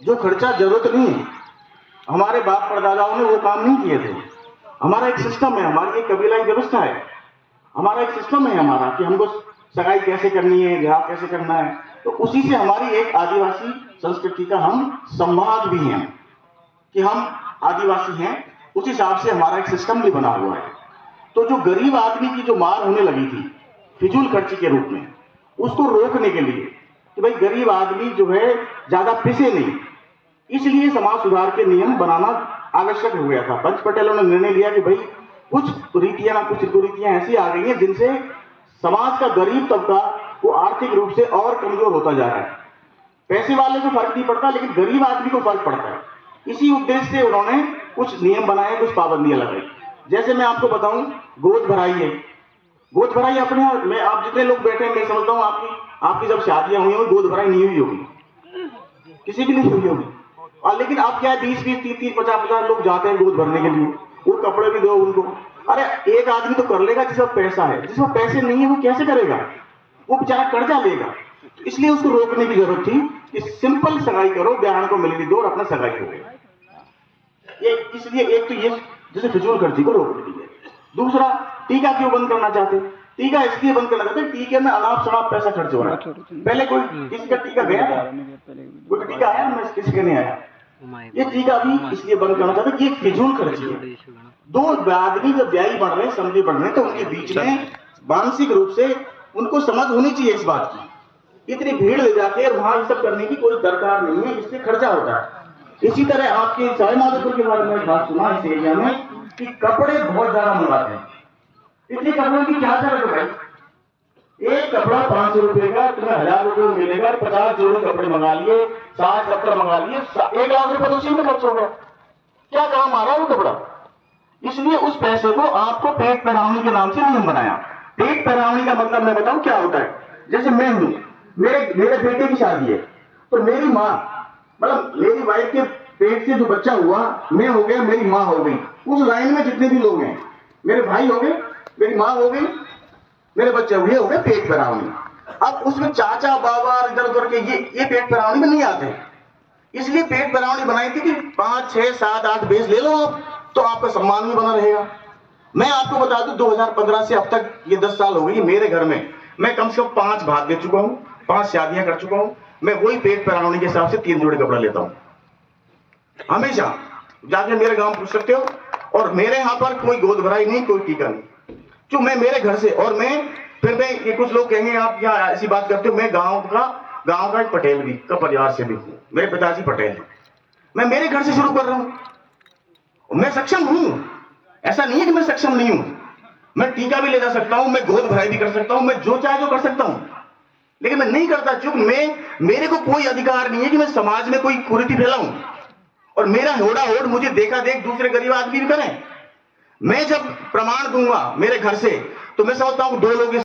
जो खर्चा जरूरत नहीं है, हमारे बाप परदादाओं ने वो काम नहीं किए थे। हमारा एक सिस्टम है, हमारी एक कबीलाई व्यवस्था है, हमारा एक सिस्टम है हमारा कि हमको सगाई कैसे करनी है, ब्याह कैसे करना है। तो उसी से हमारी एक आदिवासी संस्कृति का हम संवाद भी हैं कि हम आदिवासी हैं, उस हिसाब से हमारा एक सिस्टम भी बना हुआ है। तो जो गरीब आदमी की जो मार होने लगी थी फिजूल खर्ची के रूप में, उसको रोकने के लिए कि भाई गरीब आदमी जो है ज्यादा पिसे नहीं, इसलिए समाज सुधार के नियम बनाना आवश्यक हो गया था। पंच पटेलों ने निर्णय लिया कि भाई कुछ रीतियां ना कुछ रीतियां ऐसी आ गई हैं जिनसे समाज का गरीब तबका वो आर्थिक रूप से और कमजोर होता जा रहा है। पैसे वाले को फर्क नहीं पड़ता, लेकिन गरीब आदमी को फर्क पड़ता है। इसी उद्देश्य से उन्होंने कुछ नियम बनाए, कुछ पाबंदियां लगाई। जैसे मैं आपको बताऊं, गोद भराई है। गोद भराई अपने में आप जितने लोग बैठे हैं, मैं समझता हूँ आपकी जब शादियां हुई होंगी, गोद भराई नहीं हुई होगी, किसी की नहीं हुई होगी। और लेकिन आप क्या है, 20-20, 30-30, 50-50 लोग जाते हैं गोद भरने के लिए, वो कपड़े भी दो उनको। अरे एक आदमी तो कर लेगा जिसका पैसा है, जिसका पैसे नहीं है वो कैसे करेगा, वो बेचारा कर्जा लेगा। तो इसलिए उसको रोकने की जरूरत थी कि सिंपल सगाई करो, ब्याह को मिलनी दो और अपना सगाई हो गया। इसलिए एक तो ये जैसे फिजूल खर्ची को रोक दी है। दूसरा, टीका क्यों बंद करना चाहते? टीका इसलिए बंद करना चाहते, टीके में अनाप शनाप पैसा खर्च हो रहा है। पहले कोई किसी का टीका गया था, कोई टीका आया, मैं किसी का नहीं आया। ये टीका भी इसलिए बंद करना चाहते कि ये फिजूल खर्ची है। दो आदमी जब ब्याही बढ़ रहे हैं, समझे बढ़ रहे हैं, तो उनके बीच में मानसिक रूप से उनको समझ होनी चाहिए इस बात की। इतनी भीड़ ले जाके वहां ये सब करने की कोई दरकार नहीं है, इससे खर्चा होता है। इसी तरह आपके सवाई माधोपुर के बारे में बात सुना इस एरिया में कि कपड़े बहुत ज्यादा मंगाते हैं। इतने कपड़ों की क्या जरूरत है भाई? एक कपड़ा 500 रुपए का तुम्हें 1000 रुपए में मिलेगा। 50 जोड़े कपड़े मंगा लिए, 60 कपड़े मंगा लिए, 1 लाख रुपए तो उसी में खर्च हो गया। क्या काम आ रहा है वो कपड़ा? इसलिए उस पैसे को आपको पेट पहनावनी के नाम से नियम बनाया। पेट पहनावनी का मतलब मैं बताऊं क्या होता है। जैसे मैं हूं, मेरे बेटे की शादी है, तो मेरी माँ, मतलब मेरी वाइफ के पेट से जो बच्चा हुआ, मैं हो गया, मेरी माँ हो गई, उस लाइन में जितने भी लोग हैं, मेरे भाई हो गए, मेरी माँ हो गई, मेरे बच्चे हुए, हो गए पेट पहनावनी। अब उसमें चाचा बाबा इधर उधर के ये पेट पहनावनी में नहीं आते। इसलिए पेट पहनावनी बनाई थी कि 5, 6, 7, 8 बेस ले लो आप, तो आपका सम्मान भी बना रहेगा। मैं आपको बता दूं, 2015 से अब तक ये 10 साल हो गई, मेरे घर में मैं कम से कम 5 भाग दे चुका हूं, 5 शादियां कर चुका हूं। मैं वही पेट पहनावनी के हिसाब से 3 जोड़े कपड़ा लेता हूं हमेशा। जाके मेरे गांव पूछ सकते हो। और मेरे यहां पर कोई गोद भराई नहीं, कोई टीका नहीं, जो मैं मेरे घर से। और मैं ये कुछ लोग कहेंगे आप क्या ऐसी बात करते हो, मैं गांव का एक पटेल भी का परिवार से भी हूं, मेरे पिताजी पटेल हैं। मैं मेरे घर से शुरू कर रहा हूं, मैं सक्षम हूं, ऐसा नहीं है कि मैं सक्षम नहीं हूं। मैं टीका भी ले जा सकता हूं, मैं गोद भराई भी कर सकता हूं, मैं जो चाहे जो कर सकता हूं, लेकिन मैं नहीं करता क्योंकि मेरे को कोई अधिकार नहीं है कि मैं समाज में कोई कुरीति फैलाऊं और मेरा होड़ा होड़ मुझे देखा देख दूसरे गरीब आदमी भी करें। मैं जब प्रमाण दूंगा मेरे घर से, तो मैं समझता हूं 2 लोग